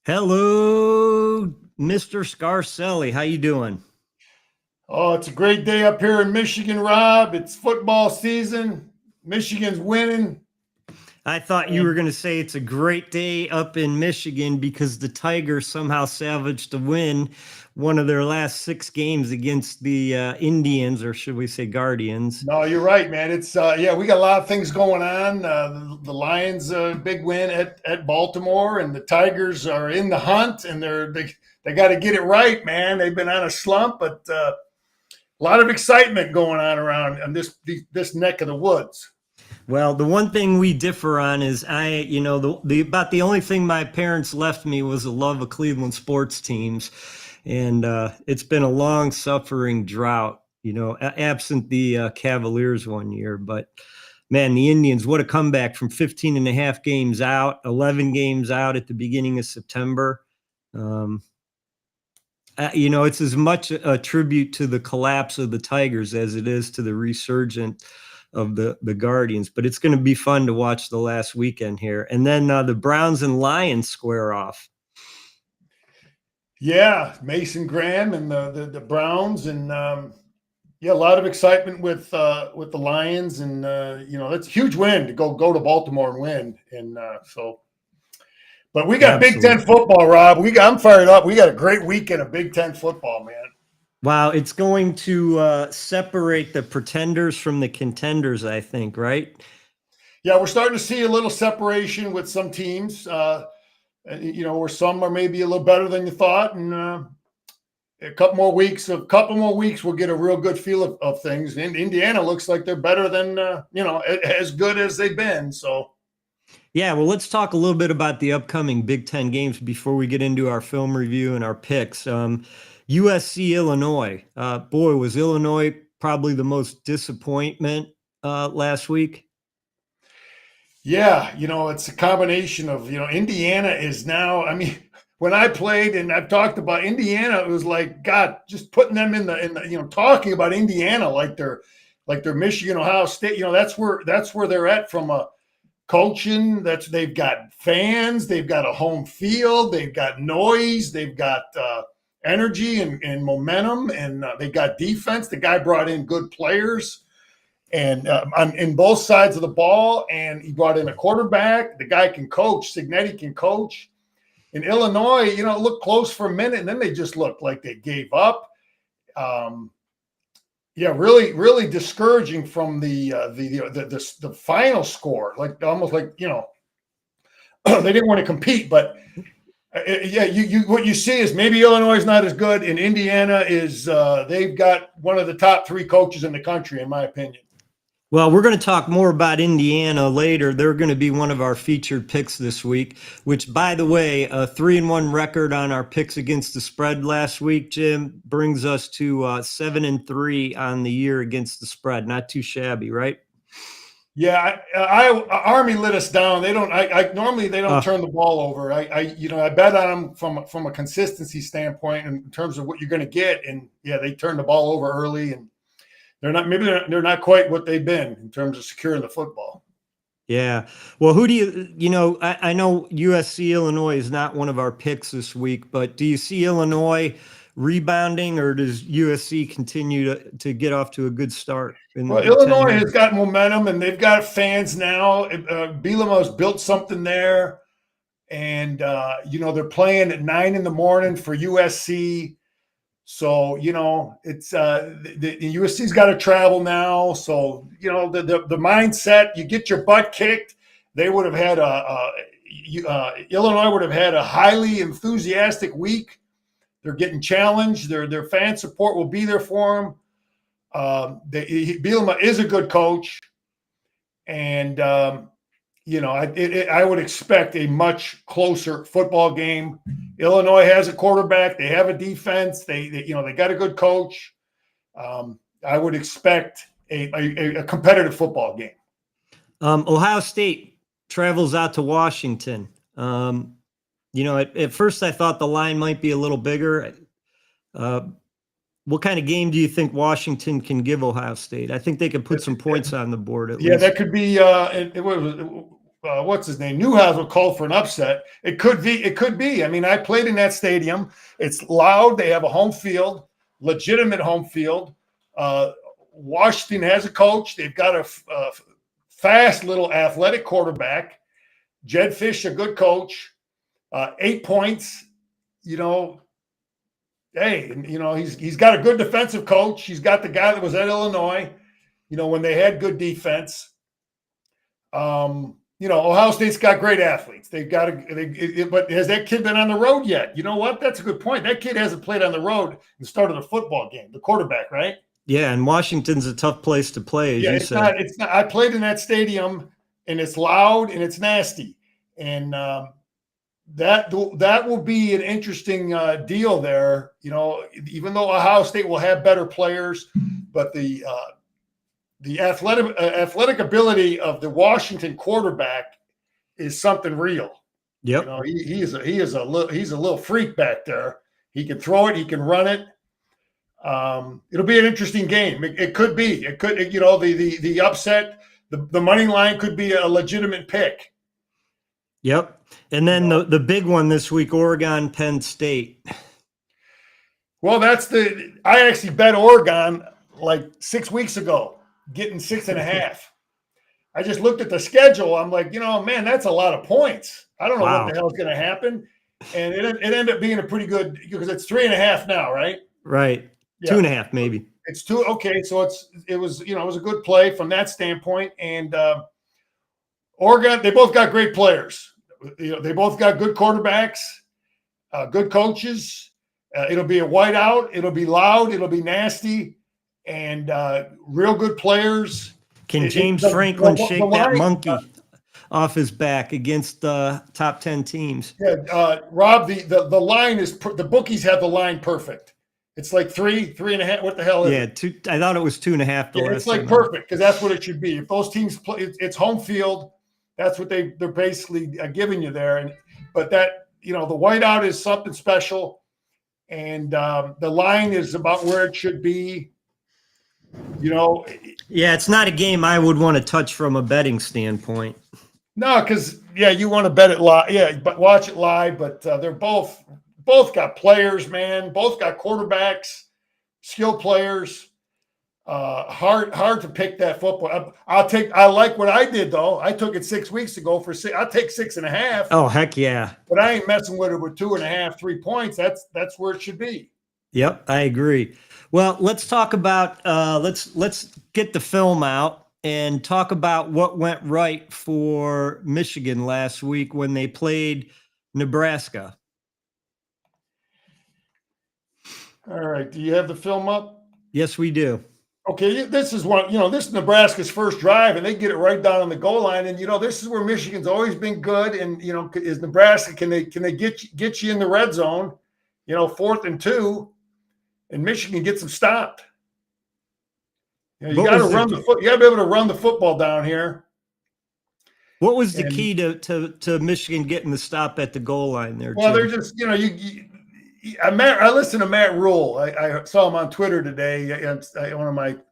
Hello, Mr. Scarcelli. How you doing? Oh, it's a great day up here in Michigan, Rob. It's football season. Michigan's winning. I thought you were And going to say it's a great day up in Michigan because the Tigers somehow salvaged a win one of their last six games against the Indians, or should we say Guardians. no, you're right, man. It's yeah, we got a lot of things going on. The Lions big win at Baltimore, and the Tigers are in the hunt, and they got to get it right, man. They've been on a slump, but a lot of excitement going on around in this neck of the woods. Well, the one thing we differ on is the about the only thing my parents left me was a love of Cleveland sports teams, and it's been a long suffering drought. Absent the Cavaliers one year, but man, the Indians, what a comeback from 15 and a half games out, 11 games out at the beginning of September. Um, it's as much a tribute to the collapse of the Tigers as it is to the resurgence of the Guardians. But it's going to be fun to watch the last weekend here. And then the Browns and Lions square off. Yeah, Mason Graham and the Browns, and yeah, a lot of excitement with the Lions, and that's a huge win to go to Baltimore and win, and But we got Big Ten Absolutely. football, Rob. I'm fired up. We got a great weekend of Big Ten football, man. Wow, it's going to separate the pretenders from the contenders, I think, right? Yeah, we're starting to see a little separation with some teams. Where some are maybe a little better than you thought, and a couple more weeks, we'll get a real good feel of things. And Indiana looks like they're better than as good as they've been. So Yeah, well, let's talk a little bit about the upcoming Big Ten games before we get into our film review and our picks. USC, Illinois. Boy, was Illinois probably the most disappointment last week. yeah, it's a combination of Indiana is now. I mean, when I played, and I've talked about Indiana, it was like God, just putting them in the talking about Indiana like they're Michigan, Ohio State. That's where they're at from a coaching. They've got fans, they've got a home field, they've got noise, they've got energy and momentum, and they got defense. The guy brought in good players, and in both sides of the ball, and he brought in a quarterback. The guy can coach. Signetti can coach. In Illinois, it looked close for a minute, and then they just looked like they gave up. Um, yeah, really, really discouraging from the final score. Like almost like they didn't want to compete, but yeah, you what you see is maybe Illinois is not as good, and Indiana is. They've got one of the top three coaches in the country, in my opinion. Well, we're going to talk more about Indiana later. They're going to be one of our featured picks this week, which, by the way, a 3-1 record on our picks against the spread last week, Jim, brings us to 7-3 on the year against the spread. Not too shabby, right? Yeah, Army let us down. They don't. I normally they don't turn the ball over. I bet on them from a consistency standpoint in terms of what you're going to get, and yeah, they turn the ball over early, and they're not quite what they've been in terms of securing the football. Yeah. Well, who do I know USC Illinois is not one of our picks this week, but do you see Illinois rebounding, or does USC continue to get off to a good start in the Well, Big Ten Illinois here? has got momentum, and they've got fans now. Bielema's built something there, and they're playing at 9 in the morning for USC. So it's the USC's got to travel now. So the mindset, you get your butt kicked. They would have had Illinois would have had a highly enthusiastic week. They're getting challenged. Their fan support will be there for them. Bielema is a good coach, and I would expect a much closer football game. Illinois has a quarterback. They have a defense. They got a good coach. I would expect a competitive football game. Ohio State travels out to Washington. At first I thought the line might be a little bigger. What kind of game do you think Washington can give Ohio State? I think they can put some points on the board at Yeah, least. that could be. what's his name? Newhouse called for an upset. It could be. It could be. I mean, I played in that stadium. It's loud. They have a home field, legitimate home field. Washington has a coach. They've got a fast little athletic quarterback. Jed Fish, a good coach. 8 points. You know, hey, you know, he's got a good defensive coach. He's got the guy that was at Illinois, you know, when they had good defense. You know, Ohio State's got great athletes. They've got but has that kid been on the road yet? You know what? That's a good point. That kid hasn't played on the road in the start of the football game, the quarterback, right? Yeah, and Washington's a tough place to play, as you said. It's not. I played in that stadium, and it's loud and it's nasty. And that will be an interesting deal there. You know, even though Ohio State will have better players, but the athletic ability of the Washington quarterback is something real. Yep. You know, he's a little freak back there. He can throw it. He can run it. It'll be an interesting game. It could be. It could. You know, the upset. The money line could be a legitimate pick. Yep. And then the big one this week, Oregon, Penn State. Well, I actually bet Oregon like 6 weeks ago, getting 6.5. I just looked at the schedule. I'm like, you know, man, that's a lot of points. I don't know what the hell is going to happen. And it ended up being a pretty good, because it's 3.5 now, right? Right. Yeah. 2.5 maybe. It's 2. Okay. So it was a good play from that standpoint. And Oregon, they both got great players. You know, they both got good quarterbacks, good coaches. It'll be a whiteout. It'll be loud. It'll be nasty, and real good players. Can James Franklin shake that monkey off his back against the top 10 teams? Yeah, Rob, the line is the bookies have the line perfect. It's like 3.5. What the hell is it? Yeah, I thought it was 2.5. It's like perfect, because that's what it should be. If those teams play, it's home field. That's what they're basically giving you there. But that, you know, the whiteout is something special, and the line is about where it should be. You know. Yeah, it's not a game I would want to touch from a betting standpoint. No, because you want to bet it live. Yeah, but watch it live. But they're both got players, man. Both got quarterbacks, skilled players. Hard to pick that football. I like what I did though. I took it 6 weeks ago for 6. I'll take 6.5. Oh heck yeah! But I ain't messing with it with 2.5, 3 points. That's where it should be. Yep, I agree. Well, let's talk about let's get the film out and talk about what went right for Michigan last week when they played Nebraska. All right. Do you have the film up? Yes, we do. Okay, this is one, this is Nebraska's first drive, and they get it right down on the goal line. And, this is where Michigan's always been good. And, is Nebraska, can they get you in the red zone, 4th and 2, and Michigan gets them stopped. You got to run you got to be able to run the football down here. What was the key to Michigan getting the stop at the goal line there? Well, they're just, I listened to Matt Rule. I saw him on Twitter today. And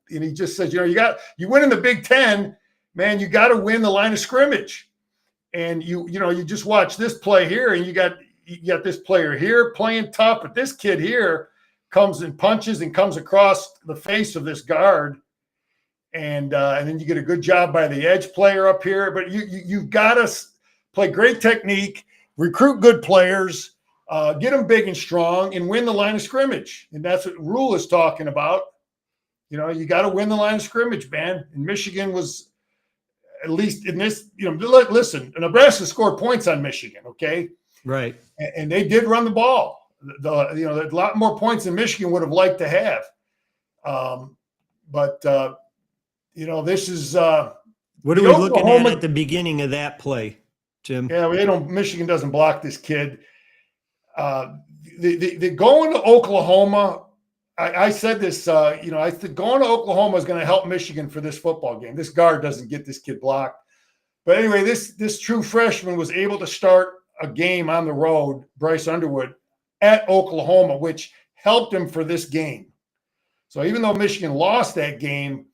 he just says, you win in the Big Ten, man. You got to win the line of scrimmage, and you just watch this play here, and you got this player here playing tough, but this kid here comes and punches and comes across the face of this guard, and then you get a good job by the edge player up here. But you've got to play great technique, recruit good players. Get them big and strong, and win the line of scrimmage. And that's what Rule is talking about. You got to win the line of scrimmage, man. And Michigan was, at least in this, listen, Nebraska scored points on Michigan, okay? Right. And they did run the ball. A lot more points than Michigan would have liked to have. This is what are we looking at the beginning of that play, Jim? Yeah, Michigan doesn't block this kid. The going to Oklahoma, I said this, I think going to Oklahoma is going to help Michigan for this football game. This guard doesn't get this kid blocked. But anyway, this true freshman was able to start a game on the road, Bryce Underwood, at Oklahoma, which helped him for this game. So even though Michigan lost that game,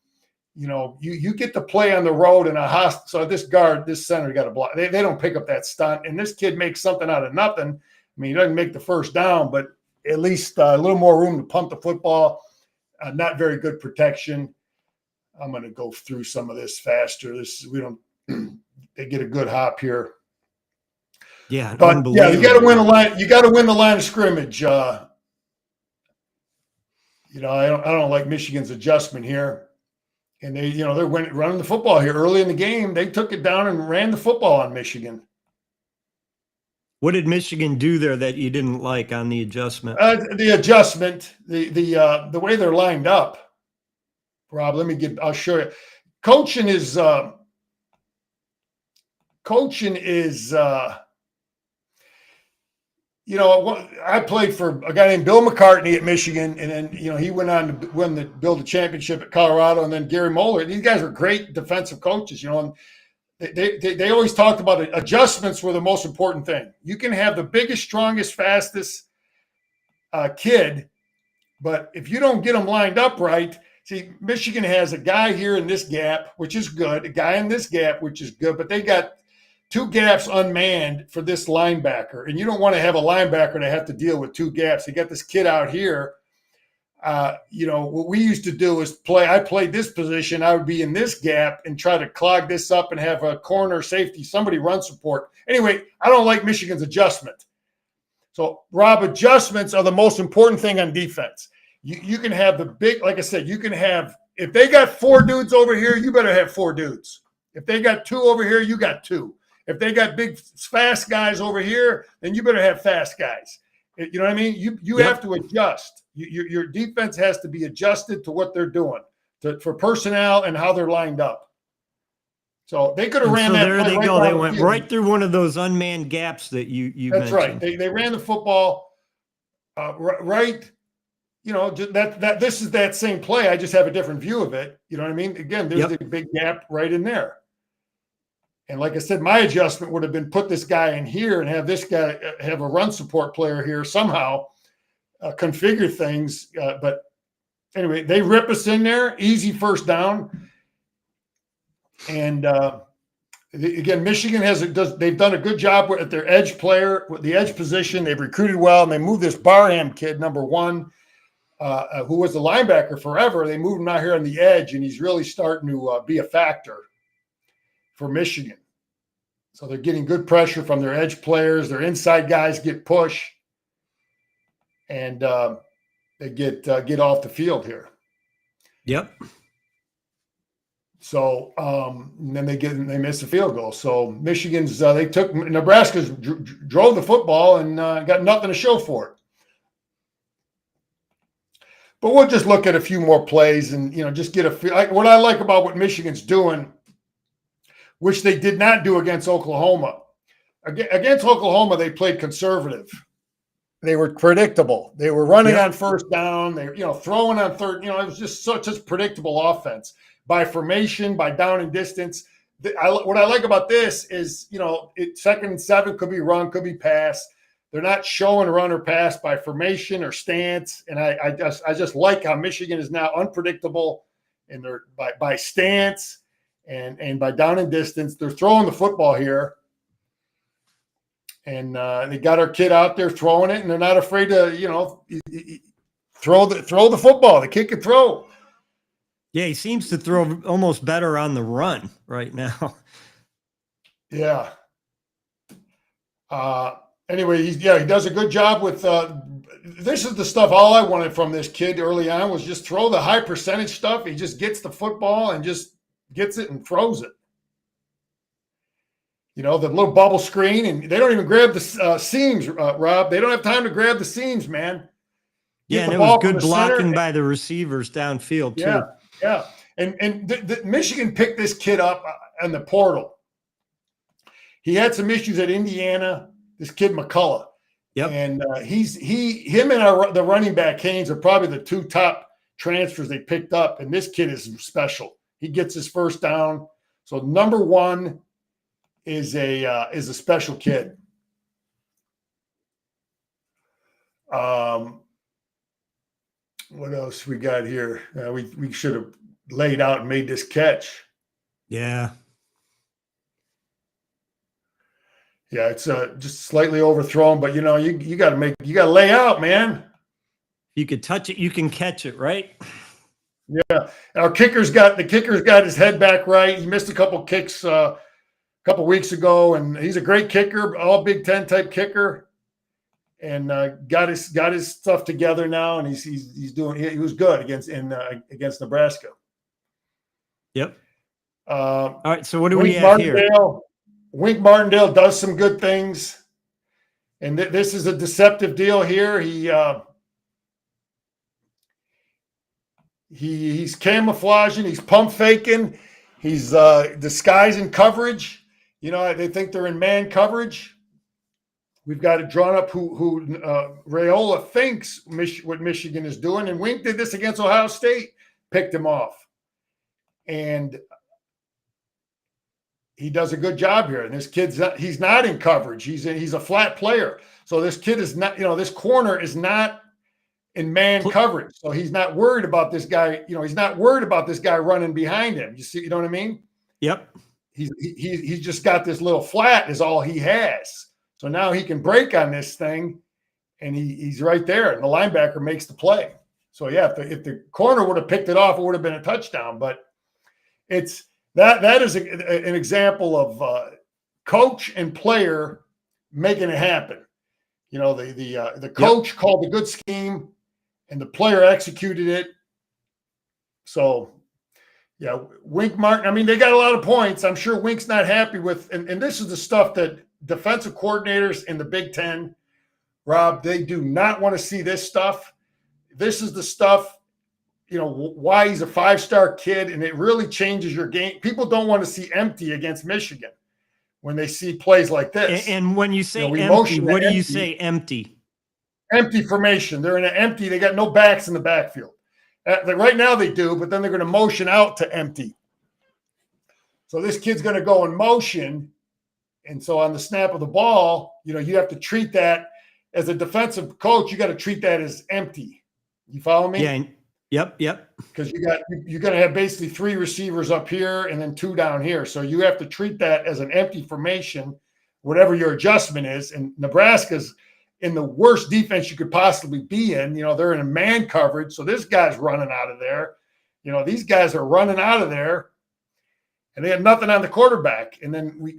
you get to play on the road in a hostile. So this center got to block. They don't pick up that stunt, and this kid makes something out of nothing. I mean, he doesn't make the first down, but at least a little more room to pump the football. Not very good protection. I'm going to go through some of this faster. They get a good hop here. Yeah, but yeah, you got to win a line. You got to win the line of scrimmage. I don't like Michigan's adjustment here, and they're running the football here early in the game. They took it down and ran the football on Michigan. What did Michigan do there that you didn't like on the adjustment? The adjustment, the way they're lined up. Rob, I'll show you. Coaching is I played for a guy named Bill McCartney at Michigan, and then he went on to build a championship at Colorado, and then Gary Moeller. These guys are great defensive coaches, and they always talked about it. Adjustments were the most important thing. You can have the biggest, strongest, fastest kid, but if you don't get them lined up right. See, Michigan has a guy here in this gap, which is good, a guy in this gap, which is good, but they got two gaps unmanned for this linebacker, and you don't want to have a linebacker to have to deal with two gaps. They got this kid out here. What we used to do is I played this position. I would be in this gap and try to clog this up and have a corner safety, somebody run support. Anyway, I don't like Michigan's adjustment. So, Rob, adjustments are the most important thing on defense. You can have the big, like I said, if they got 4 dudes over here, you better have 4 dudes. If they got 2 over here, you got 2. If they got big, fast guys over here, then you better have fast guys. You know what I mean? You have to adjust. Your defense has to be adjusted to what they're doing for personnel and how they're lined up. So they could have ran that. There they go. They went right through one of those unmanned gaps that you That's mentioned. Right. They ran the football right. This is that same play. I just have a different view of it. You know what I mean? Again, there's a big gap right in there. And like I said, my adjustment would have been put this guy in here and have this guy have a run support player here somehow, configure things. But anyway, they rip us in there, easy first down. And again, Michigan they've done a good job at their edge player, with the edge position. They've recruited well, and they moved this Barham kid, number 1. Who was the linebacker forever. They moved him out here on the edge, and he's really starting to be a factor for Michigan. So they're getting good pressure from their edge players. Their inside guys get push, and they get off the field here. Yep. So and then they miss a field goal. So Michigan's Nebraska's drove the football and got nothing to show for it. But we'll just look at a few more plays and, just get a feel. What I like about what Michigan's doing, which they did not do against Oklahoma. Against Oklahoma, they played conservative. They were predictable. They were running on first down. They throwing on third. It was just such a predictable offense by formation, by down and distance. What I like about this is, 2nd and 7 could be run, could be pass. They're not showing run or pass by formation or stance, and I just like how Michigan is now unpredictable, and they're by stance and by down and distance. They're throwing the football here, and they got our kid out there throwing it, and they're not afraid to throw the football, the kick and throw. Yeah, he seems to throw almost better on the run right now. Yeah. Anyway, he does a good job with this is the stuff. All I wanted from this kid early on was just throw the high percentage stuff. He just gets the football and just gets it and throws it. The little bubble screen, and they don't even grab the seams, Rob. They don't have time to grab the seams, man. Yeah, and it was good blocking by the receivers downfield, too. Yeah. And the Michigan picked this kid up in the portal. He had some issues at Indiana. This kid McCullough, and him and the running back Haynes are probably the 2 top transfers they picked up, and this kid is special. He gets his first down. So number 1 is a special kid. What else we got here? We should have laid out and made this catch. Yeah. Yeah, it's just slightly overthrown, but you got to lay out, man. You could touch it, you can catch it, right? Yeah. Our kicker's got his head back right. He missed a couple kicks a couple weeks ago, and he's a great kicker, all Big Ten type kicker, and got his stuff together now, and he's doing. He was good against Nebraska. Yep. All right. So what do we have here? Wink Martindale does some good things, and this is a deceptive deal here. He's camouflaging, he's pump faking, he's disguising coverage. They think they're in man coverage. We've got it drawn up who Raiola thinks what Michigan is doing, and Wink did this against Ohio State, picked him off, and he does a good job here. And this he's not in coverage. He's a flat player. So this kid is not, this corner is not in man coverage. So he's not worried about this guy. He's not worried about this guy running behind him. You know what I mean? Yep. He's just got this little flat is all he has. So now he can break on this thing, and he's right there, and the linebacker makes the play. So yeah, if the corner would have picked it off, it would have been a touchdown. But it's that is an example of coach and player making it happen. The coach called a good scheme, and the player executed it. So, yeah, Wink Martin. I mean, they got a lot of points. I'm sure Wink's not happy with, and this is the stuff that defensive coordinators in the Big Ten, Rob, they do not want to see this stuff. This is the stuff. Why he's a 5-star kid, and it really changes your game. People don't want to see empty against Michigan when they see plays like this. And when you say empty, what do you say empty? Empty formation. They're in an empty. They got no backs in the backfield. Right now they do, but then they're going to motion out to empty. So this kid's going to go in motion, and so on the snap of the ball, you have to treat that as a defensive coach. You got to treat that as empty. You follow me? Yeah. Yep. Because you're going to have basically 3 receivers up here and then 2 down here. So you have to treat that as an empty formation, whatever your adjustment is. And Nebraska's in the worst defense you could possibly be in. They're in a man coverage. So this guy's running out of there. These guys are running out of there, and they have nothing on the quarterback. And then we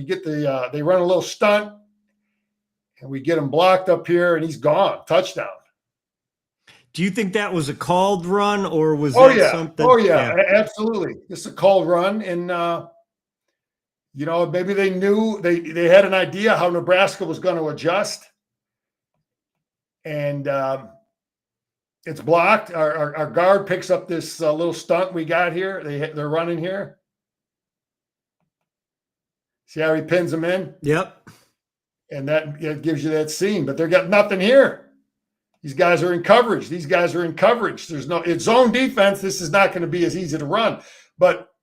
get they run a little stunt, and we get him blocked up here, and he's gone. Touchdown. Do you think that was a called run, or was that something? Oh, yeah, absolutely. This is a called run. And, maybe they knew they had an idea how Nebraska was going to adjust. And it's blocked. Our guard picks up this little stunt we got here. They're running here. See how he pins them in? Yep. And that gives you that scene. But they got nothing here. These guys are in coverage. It's zone defense. This is not going to be as easy to run. But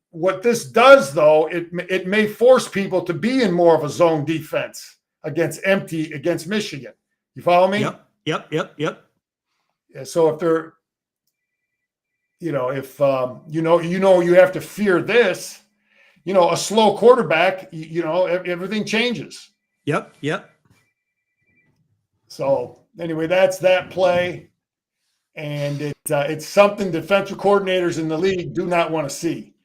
what this does, though, it may force people to be in more of a zone defense against Michigan. You follow me? Yep. Yeah, so if they're, you have to fear this, a slow quarterback, everything changes. Yep. So anyway, that's that play, and it's something defensive coordinators in the league do not want to see.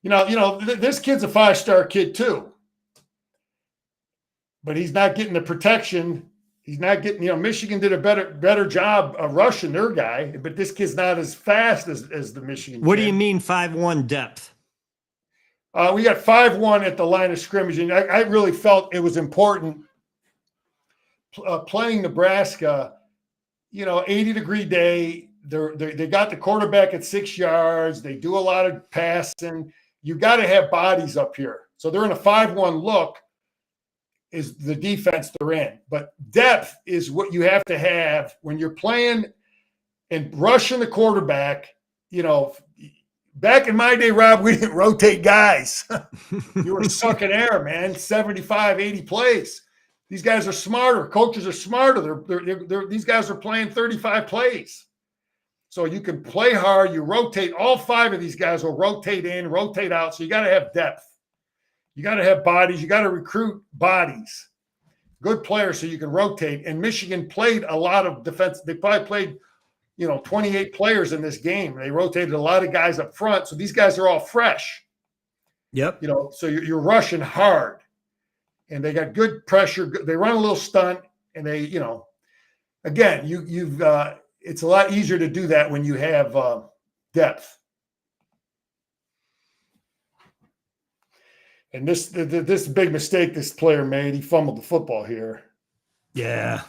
This kid's a 5-star kid too, but he's not getting the protection. He's not getting. Michigan did a better job of rushing their guy, but this kid's not as fast as the Michigan. What kid. Do you mean 5-1 depth? We got 5-1 at the line of scrimmage, and I really felt it was important. Playing Nebraska, 80-degree day. They got the quarterback at 6 yards. They do a lot of passing. You got to have bodies up here. So they're in a 5-1 look. Is the defense they're in, but depth is what you have to have when you're playing and rushing the quarterback. Back in my day, Rob, we didn't rotate guys. You were sucking air, man. 75, 80 plays. These guys are smarter. Coaches are smarter. These guys are playing 35 plays. So you can play hard. You rotate. All 5 of these guys will rotate in, rotate out. So you got to have depth. You got to have bodies. You got to recruit bodies, good players, so you can rotate. And Michigan played a lot of defense. They probably played, 28 players in this game. They rotated a lot of guys up front. So these guys are all fresh. Yep. So you're rushing hard. And they got good pressure. They run a little stunt. And they, again, it's a lot easier to do that when you have depth. And this big mistake this player made. He fumbled the football here. Yeah.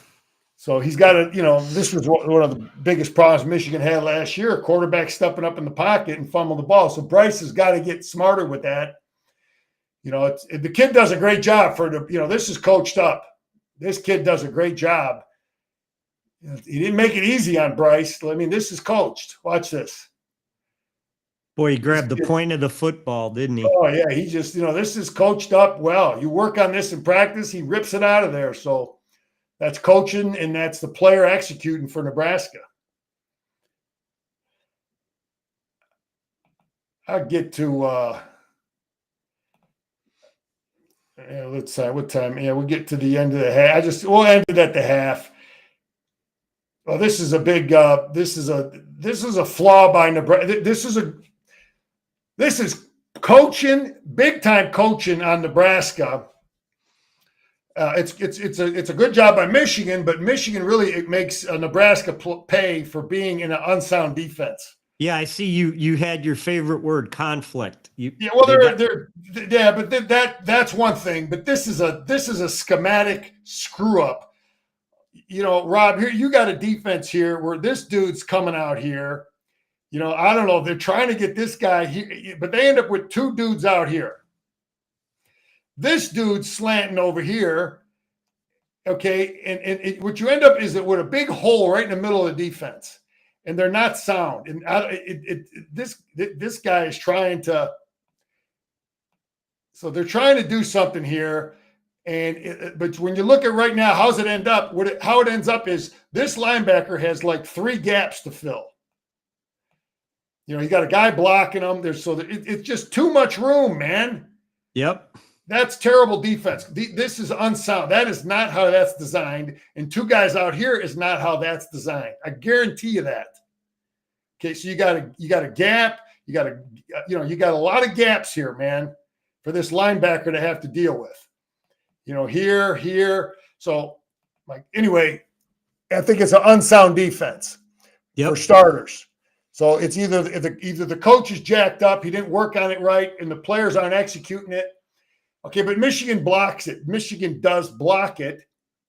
So he's got to, this was one of the biggest problems Michigan had last year. A quarterback stepping up in the pocket and fumble the ball. So Bryce has got to get smarter with that. The kid does a great job this is coached up. This kid does a great job. He didn't make it easy on Bryce. I mean, this is coached. Watch this. Boy, he grabbed the point of the football, didn't he? Oh, yeah. He just, this is coached up well. You work on this in practice, he rips it out of there. So that's coaching, and that's the player executing for Nebraska. I'll get to let's see what time. Yeah, we'll get to the end of the half. We'll end it at the half. Well, this is a big this is a flaw by Nebraska. This is coaching, big time coaching on Nebraska. It's a good job by Michigan, but Michigan really makes Nebraska pay for being in an unsound defense. Yeah, I see you had your favorite word, conflict. That's one thing, but this is a schematic screw up. Rob, here you got a defense here where this dude's coming out here. I don't know. They're trying to get this guy here, but they end up with 2 dudes out here. This dude's slanting over here. Okay. And what you end up is with a big hole right in the middle of the defense, and they're not sound. And this guy is trying to, so they're trying to do something here. But when you look at right now, how's it end up? How it ends up is this linebacker has like 3 gaps to fill. You got a guy blocking them. It's just too much room, man. Yep. That's terrible defense. This is unsound. That is not how that's designed. And 2 guys out here is not how that's designed. I guarantee you that. Okay, so you got a gap. You got a lot of gaps here, man, for this linebacker to have to deal with. Here. So, anyway, I think it's an unsound defense for starters. So it's either the coach is jacked up, he didn't work on it right, and the players aren't executing it. Okay, but Michigan blocks it. Michigan does block it,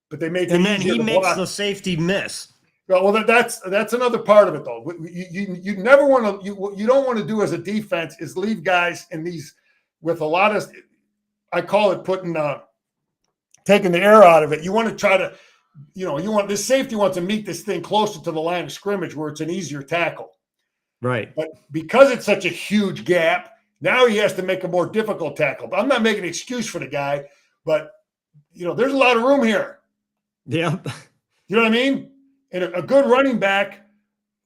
but they make it and then easier he to makes block. The safety miss. Well, that's another part of it, though. You never want to you don't want to do as a defense is leave guys in these with a lot of, I call it taking the air out of it. You want to try to, this safety wants to meet this thing closer to the line of scrimmage where it's an easier tackle. Right. But because it's such a huge gap, now he has to make a more difficult tackle. But I'm not making an excuse for the guy, but there's a lot of room here. Yeah. You know what I mean? And a good running back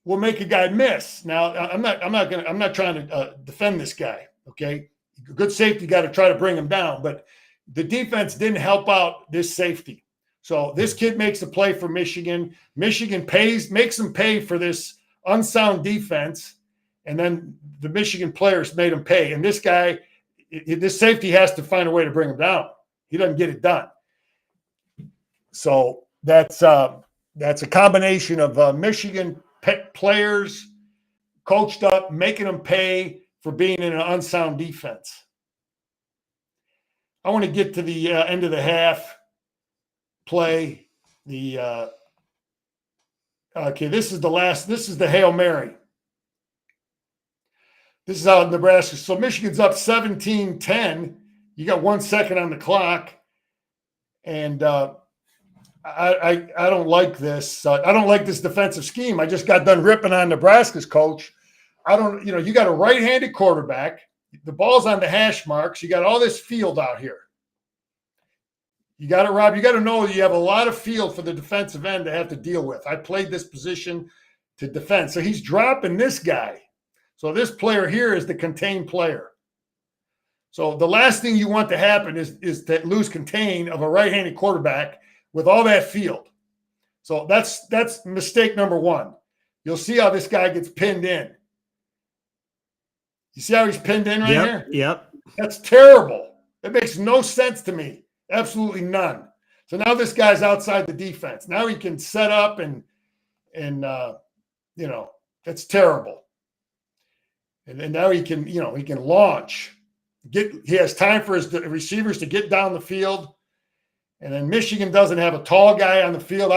will make a guy miss. Now, I'm not trying to defend this guy. Okay. Good safety got to try to bring him down, but the defense didn't help out this safety. So this kid makes a play for Michigan. Michigan makes him pay for this unsound defense. And then the Michigan players made him pay. And this guy, this safety has to find a way to bring him down. He doesn't get it done. So that's a combination of Michigan players coached up, making them pay for being in an unsound defense. I want to get to the end of the half play. This is the Hail Mary. This is out of Nebraska. So Michigan's up 17-10. You got 1 second on the clock. And I don't like this. I don't like this defensive scheme. I just got done ripping on Nebraska's coach. You got a right-handed quarterback. The ball's on the hash marks. You got all this field out here. You got it, Rob. You got to know you have a lot of field for the defensive end to have to deal with. I played this position. to defend. So he's dropping this guy. So this player here is the contained player. So the last thing you want to happen is to lose contain of a right-handed quarterback with all that field. So that's mistake number one. You'll see how this guy gets pinned in. You see how he's pinned in right here? Yep. That's terrible. It makes no sense to me. Absolutely none. So now this guy's outside the defense. Now he can set up and that's terrible. And now he can launch. He has time for his receivers to get down the field. And then Michigan doesn't have a tall guy on the field.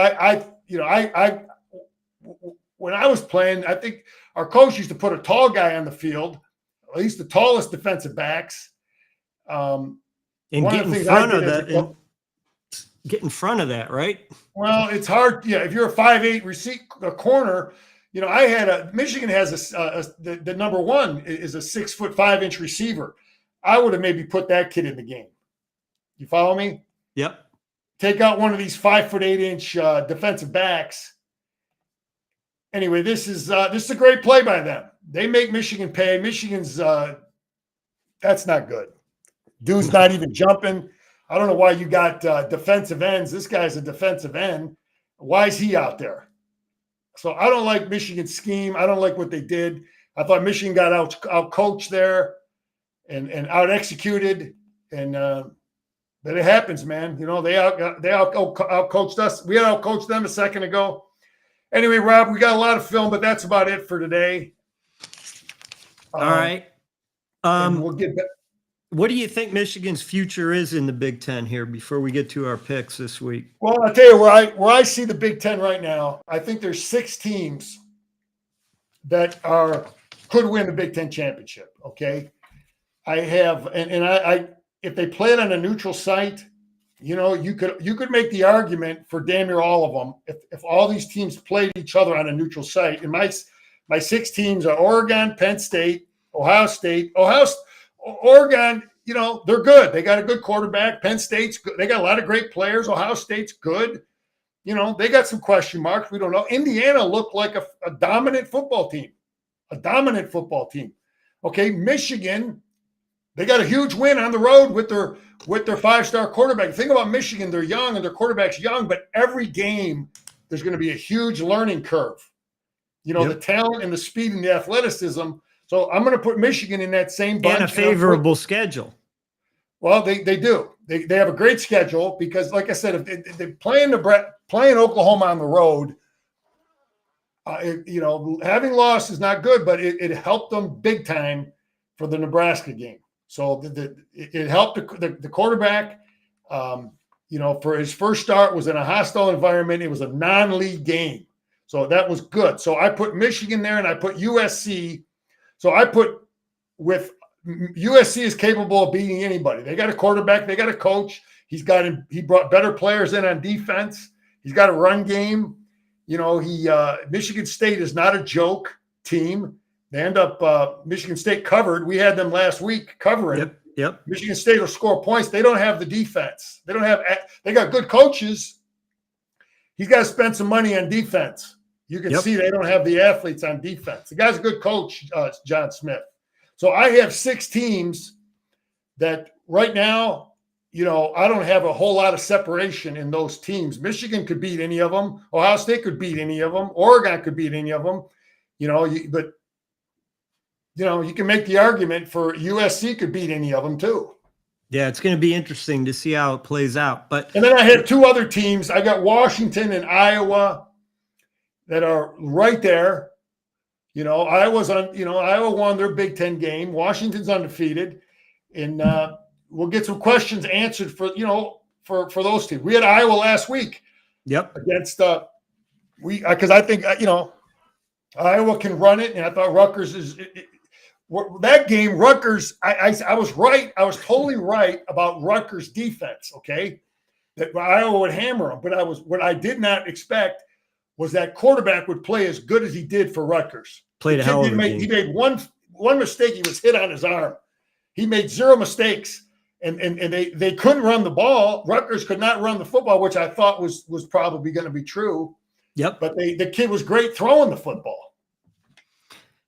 When I was playing, I think our coach used to put a tall guy on the field, at least the tallest defensive backs. And get in front of that. Get in front of that, right? Well, it's hard. Yeah, if you're a 5'8" corner, Michigan has the number one is a 6'5" receiver. I would have maybe put that kid in the game. You follow me? Yep. Take out one of these 5'8" defensive backs. Anyway, this is a great play by them. They make Michigan pay. Michigan's that's not good. Dude's not even jumping. I don't know why you got defensive ends. This guy's a defensive end. Why is he out there? So I don't like Michigan's scheme. I don't like what they did. I thought Michigan got out coached there and out executed. And but it happens, man. They out coached us. We out coached them a second ago. Anyway, Rob, we got a lot of film, but that's about it for today. All right. We'll get back. What do you think Michigan's future is in the Big Ten here before we get to our picks this week? Well, I'll tell you where I see the Big Ten right now. I think there's 6 teams that could win the Big Ten championship. Okay, I have, and I if they play it on a neutral site, you could make the argument for damn near all of them if all these teams played each other on a neutral site. And my 6 teams are Oregon, Penn State, Ohio State, Oregon, they're good. They got a good quarterback. Penn State's good. They got a lot of great players. Ohio State's good. They got some question marks. We don't know. Indiana looked like a dominant football team. Okay, Michigan, they got a huge win on the road with their 5-star quarterback. The thing about Michigan, they're young and their quarterback's young, but every game there's going to be a huge learning curve. The talent and the speed and the athleticism. So I'm going to put Michigan in that same bunch. And a favorable schedule. Well, they do. They have a great schedule because, like I said, if they're playing Oklahoma on the road, having lost is not good, but it helped them big time for the Nebraska game. So it helped the quarterback. For his first start was in a hostile environment. It was a non-league game, so that was good. So I put Michigan there, and I put USC. So I put with USC is capable of beating anybody. They got a quarterback. They got a coach. He brought better players in on defense. He's got a run game. Michigan State is not a joke team. They end up Michigan State covered. We had them last week covering. Yep. Michigan State will score points. They don't have the defense. They got good coaches. He's got to spend some money on defense. You can see they don't have the athletes on defense. The guy's a good coach, John Smith. So I have 6 teams that right now, I don't have a whole lot of separation in those teams. Michigan could beat any of them. Ohio State could beat any of them. Oregon could beat any of them. But you can make the argument for USC could beat any of them too. Yeah, it's going to be interesting to see how it plays out. And then I had 2 other teams. I got Washington and Iowa that are right there. Iowa won their Big Ten game. Washington's undefeated, and we'll get some questions answered for those teams. We had Iowa last week. Yep. Against because I think Iowa can run it, and I thought Rutgers is that game. Rutgers, I was right. I was totally right about Rutgers' defense. Okay, that Iowa would hammer them, but what I did not expect was that quarterback would play as good as he did for Rutgers. Played a hell of a game. He made one mistake. He was hit on his arm. He made 0 mistakes, and they couldn't run the ball. Rutgers could not run the football, which I thought was probably going to be true. Yep. but the kid was great throwing the football.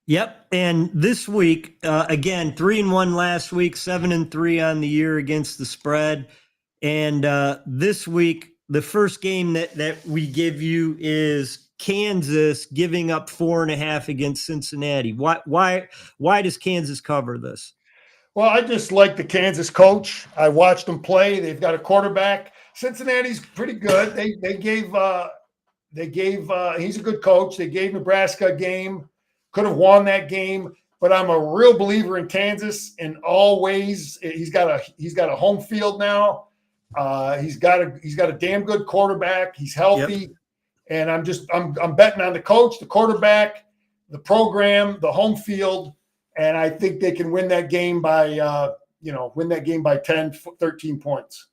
Yep. And this week, again, 3-1 last week, 7-3 on the year against the spread. And this week, the first game that we give you is Kansas giving up 4.5 against Cincinnati. Why does Kansas cover this? Well, I just like the Kansas coach. I watched them play. They've got a quarterback. Cincinnati's pretty good. They gave he's a good coach. They gave Nebraska a game. Could have won that game, but I'm a real believer in Kansas in all ways. He's got a home field now. He's got a damn good quarterback. He's healthy, Yep. and I'm betting on the coach, the quarterback, the program, the home field, and I think they can win that game by 10, 13 points.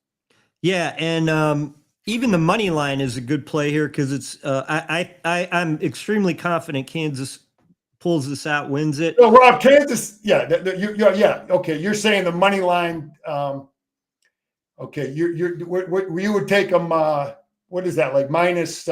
Yeah, and even the money line is a good play here because it's I'm extremely confident Kansas pulls this out, wins it. So Rob, Kansas, yeah, yeah, okay. You're saying the money line. Okay, you would take them. What is that, like minus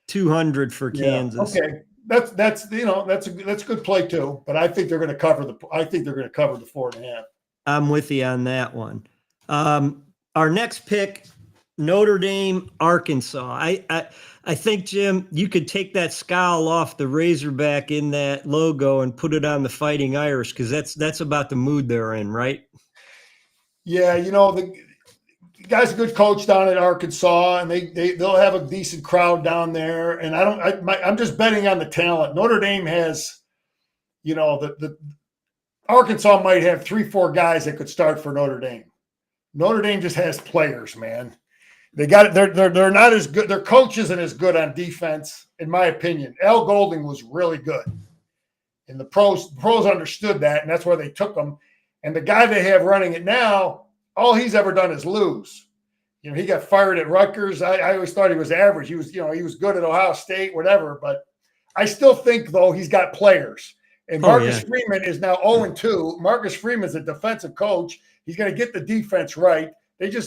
200 for Kansas? Yeah, okay, that's a good play too. But I think they're going to cover the 4.5. I'm with you on that one. Our next pick, Notre Dame, Arkansas. I think, Jim, you could take that scowl off the Razorback in that logo and put it on the Fighting Irish because that's about the mood they're in, right? Yeah, the guy's a good coach down at Arkansas, and they'll have a decent crowd down there. And I'm just betting on the talent. Notre Dame has, the Arkansas might have 3-4 guys that could start for Notre Dame. Notre Dame just has players, man. They're not as good. Their coach isn't as good on defense, in my opinion. Al Golding was really good, and the pros understood that, and that's where they took him. And the guy they have running it now, all he's ever done is lose. He got fired at Rutgers. I always thought he was average. He was good at Ohio State, whatever. But I still think, though, he's got players. And Marcus Freeman is now 0-2. Marcus Freeman's a defensive coach. He's going to get the defense right.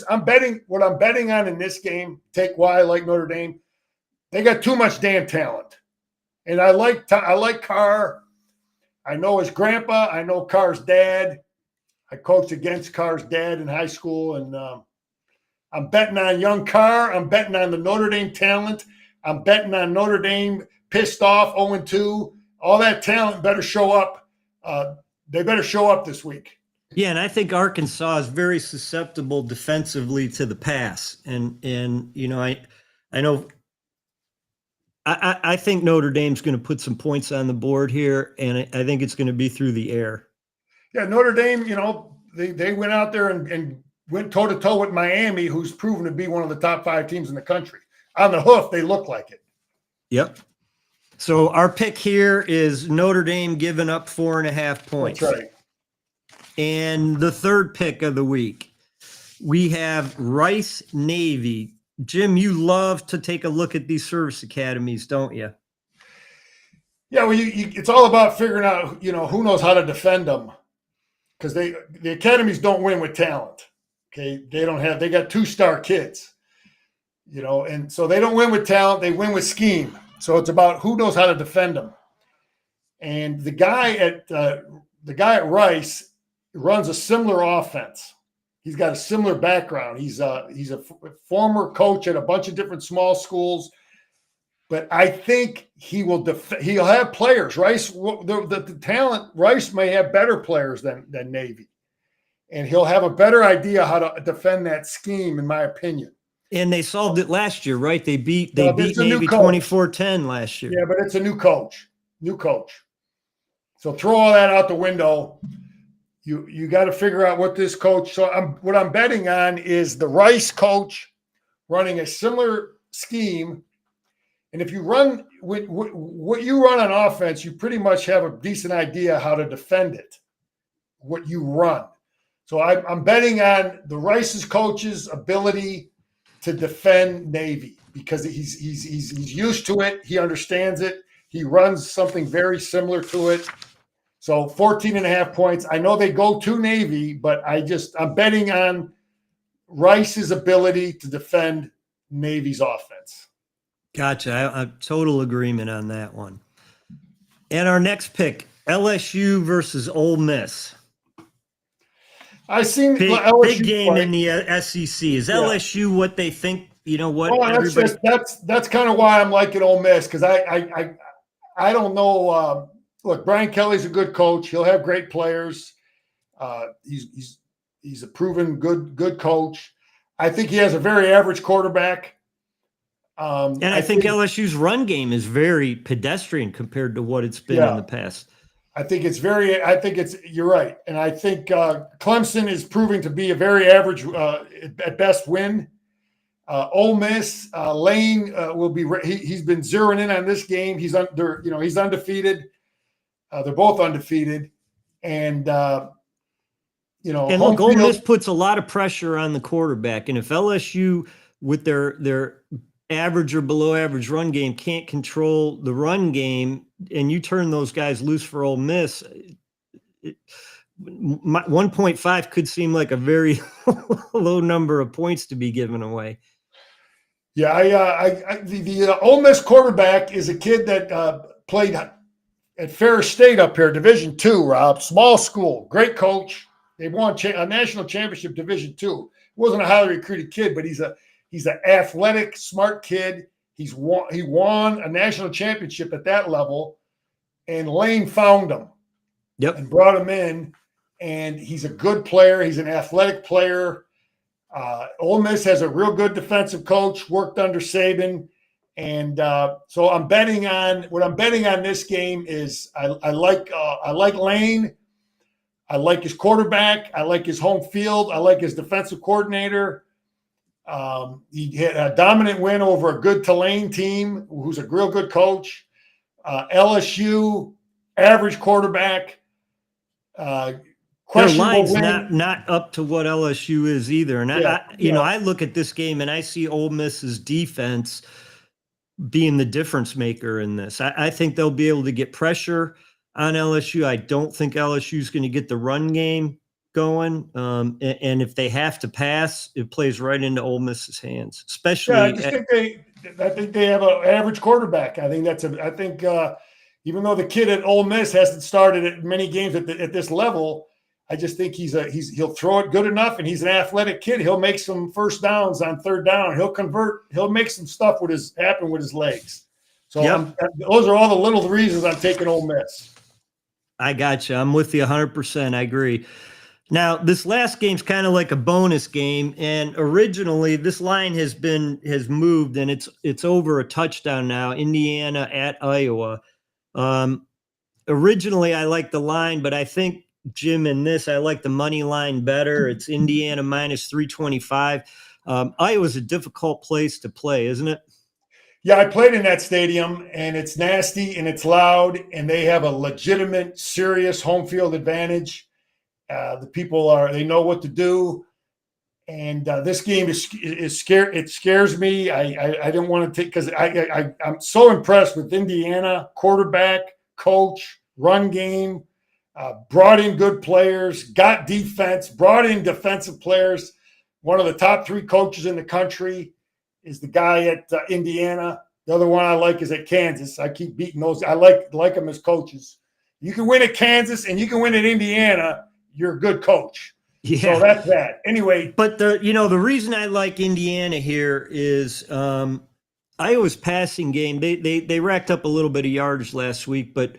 I'm betting on in this game, take why I like Notre Dame. They got too much damn talent. And I like Carr. I know his grandpa. I know Carr's dad. I coached against Carr's dad in high school. And I'm betting on young Carr. I'm betting on the Notre Dame talent. I'm betting on Notre Dame pissed off, 0-2. All that talent better show up. They better show up this week. Yeah, and I think Arkansas is very susceptible defensively to the pass, and I know I think Notre Dame's going to put some points on the board here, and I think it's going to be through the air. Yeah, Notre Dame, they went out there and went toe to toe with Miami, who's proven to be one of the top 5 teams in the country. On the hoof, they look like it. Yep. So our pick here is Notre Dame giving up 4.5 points. That's right. And the third pick of the week, we have Rice Navy. Jim, you love to take a look at these service academies, don't you? Yeah, well, it's all about figuring out, who knows how to defend them, because the academies don't win with talent. Okay, they got 2-star kids, and so they don't win with talent. They win with scheme. So it's about who knows how to defend them. And the guy at Rice runs a similar offense. He's got a similar background. He's a former coach at a bunch of different small schools, but I think he'll have players. Rice, the talent, Rice may have better players than Navy, and he'll have a better idea how to defend that scheme, in my opinion. And they solved it last year, right? They beat Navy 24-10 last year. Yeah, but it's a new coach. So throw all that out the window. You got to figure out what this coach. So what I'm betting on is the Rice coach running a similar scheme. And if you run what you run on offense, you pretty much have a decent idea how to defend it. What you run. So I'm betting on the Rice's coach's ability to defend Navy because he's used to it. He understands it. He runs something very similar to it. So 14.5 points. I know they go to Navy, but I'm betting on Rice's ability to defend Navy's offense. Gotcha. I total agreement on that one. And our next pick, LSU versus Ole Miss. I seen Big LSU game play. in the SEC. Is Yeah. LSU what they think? You know what Well, everybody. that's kind of why I'm liking Ole Miss, because I don't know. Look, Brian Kelly's a good coach. He'll have great players. He's a proven good coach. I think he has a very average quarterback. And I I think think LSU's run game is very pedestrian compared to what it's been in yeah, the past. I think it's very. I think it's you're right, and I think Clemson is proving to be a very average at best win. Ole Miss, Lane will be. He's been zeroing in on this game. He's undefeated. They're both undefeated, and And home look, Ole field. Miss puts a lot of pressure on the quarterback, and if LSU with their average or below average run game can't control the run game, and you turn those guys loose for Ole Miss, 1.5 could seem like a very low number of points to be given away. Yeah, the Ole Miss quarterback is a kid that played at Ferris State up here, Division II. Rob, small school, great coach. They won a national championship, Division II. He wasn't a highly recruited kid, but he's an athletic, smart kid. He won a national championship at that level, and Lane found him Yep. and brought him in. And he's a good player. He's an athletic player. Ole Miss has a real good defensive coach, worked under Saban. And so I'm betting on this game is I like Lane. I like his quarterback. I like his home field. I like his defensive coordinator. He had a dominant win over a good Tulane team, who's a real good coach. LSU, average quarterback. Their Questionable line's win. not up to what LSU is either. And I look at this game and I see Ole Miss's defense being the difference maker in this. I think they'll be able to get pressure on LSU. I don't think LSU is going to get the run game going. And if they have to pass, it plays right into Ole Miss's hands, especially. I think they have an average quarterback. I think even though the kid at Ole Miss hasn't started at many games at this level, I just think he'll throw it good enough, and he's an athletic kid. He'll make some first downs on third down. He'll make some stuff happen with his legs. So yep. Those are all the little reasons I'm taking Ole Miss. I got you. I'm with you 100%. I agree. Now, this last game's kind of like a bonus game, and originally this line has moved, and it's over a touchdown now. Indiana at Iowa. Originally, I liked the line, but I think Jim in this, I like the money line better. It's Indiana minus 325. Iowa's a difficult place to play, isn't it? Yeah, I played in that stadium, and it's nasty and it's loud, and they have a legitimate, serious home field advantage. The people they know what to do, and this game is scary. It scares me. I don't want to take because I'm so impressed with Indiana quarterback, coach, run game. Brought in good players, got defense, brought in defensive players. One of the top 3 coaches in the country is the guy at Indiana. The other one I like is at Kansas. I keep beating those. I like them as coaches. You can win at Kansas and you can win at Indiana. You're a good coach. Yeah. So that's that. Anyway. But the reason I like Indiana here is Iowa's passing game. They racked up a little bit of yardage last week, but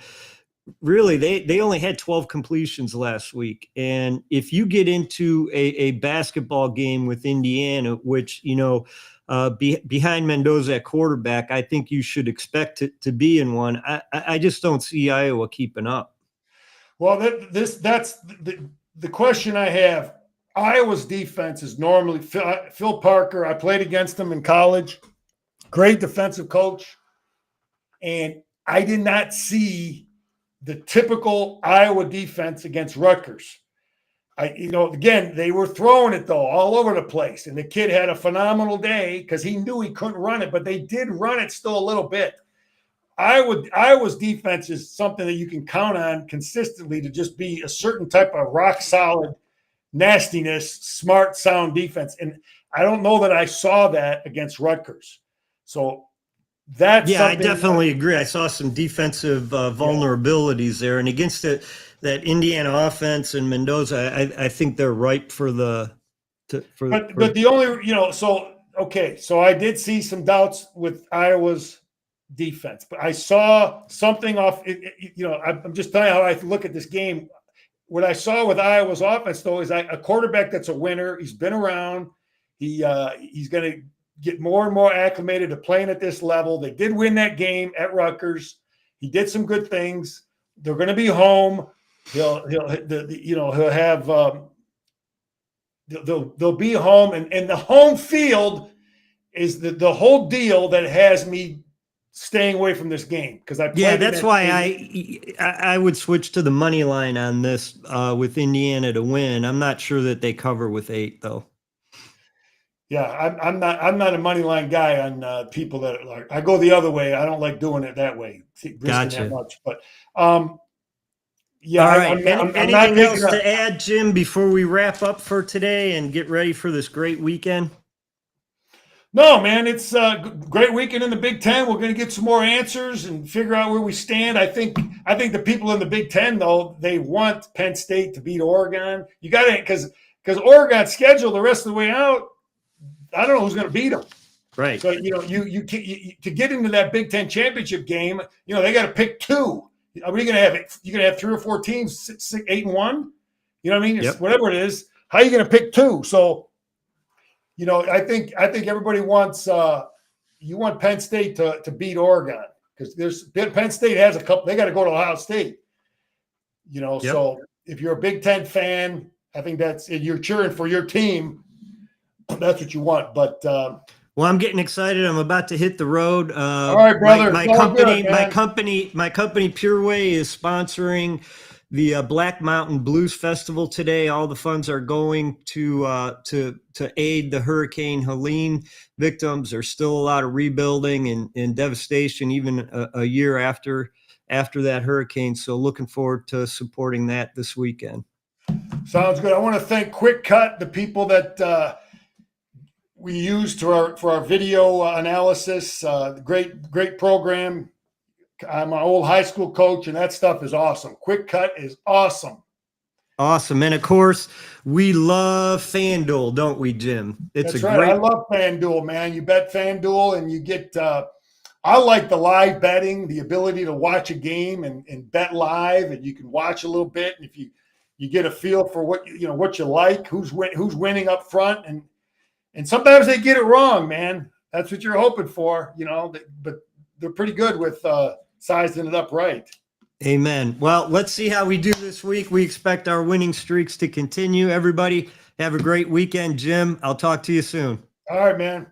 really they only had 12 completions last week. And if you get into a basketball game with Indiana, which behind Mendoza at quarterback, I think you should expect it to be in one. I just don't see Iowa keeping up. Well, that's the question I have. Iowa's defense is normally Phil Parker. I played against him in college. Great defensive coach. And I did not see the typical Iowa defense against Rutgers. Again, they were throwing it, though, all over the place. And the kid had a phenomenal day because he knew he couldn't run it, but they did run it still a little bit. Iowa's defense is something that you can count on consistently to just be a certain type of rock-solid nastiness, smart, sound defense. And I don't know that I saw that against Rutgers. So That's Yeah, I something. definitely agree. I saw some defensive vulnerabilities there, and against that Indiana offense and Mendoza, I think they're ripe for the But the only, so okay, so I did see some doubts with Iowa's defense, but I saw something off. I'm just telling you how I look at this game. What I saw with Iowa's offense, though, is a quarterback that's a winner. He's been around. He's going to get more and more acclimated to playing at this level. They did win that game at Rutgers. He did some good things. They're going to be home. He'll have they'll be home, and the home field is the whole deal that has me staying away from this game because I played. Yeah, that's why I would switch to the money line on this with Indiana to win. I'm not sure that they cover with 8 though. Yeah, I'm not a money line guy on people that like. I go the other way. I don't like doing it that way, risking Gotcha. that much. But yeah, all right. Anything else to add, Jim, before we wrap up for today and get ready for this great weekend? No, man, it's a great weekend in the Big Ten. We're going to get some more answers and figure out where we stand. I think the people in the Big Ten, though, they want Penn State to beat Oregon. You got to because Oregon's schedule the rest of the way out. I don't know who's going to beat them. Right. So you to get into that Big Ten championship game, they got to pick 2. Are we going to have it? You're going to have 3 or 4 teams, 6, 8, and 1. You know what I mean? Yep. Whatever it is. How are you going to pick 2? So. I think everybody wants you want Penn State to beat Oregon because Penn State has a couple. They got to go to Ohio State. Yep. So if you're a Big Ten fan, I think you're cheering for your team. That's what you want. But well, I'm getting excited. I'm about to hit the road. All right, brother. My company Pure Way is sponsoring the Black Mountain Blues Festival today. All the funds are going to aid the Hurricane Helene victims. There's still a lot of rebuilding and devastation, even a year after that hurricane. So looking forward to supporting that this weekend. Sounds good. I want to thank Quick Cut, the people that we used for our video analysis. Great program. I'm an old high school coach, and that stuff is awesome. Quick Cut is awesome. Awesome. And, of course, we love FanDuel, don't we, Jim? That's right. I love FanDuel, man. You bet FanDuel, and you get I like the live betting, the ability to watch a game and bet live, and you can watch a little bit. And if you get a feel for what you like, who's winning up front. And sometimes they get it wrong, man. That's what you're hoping for, but they're pretty good with sizing it up right. Amen. Well, let's see how we do this week. We expect our winning streaks to continue. Everybody have a great weekend. Jim, I'll talk to you soon. All right, man.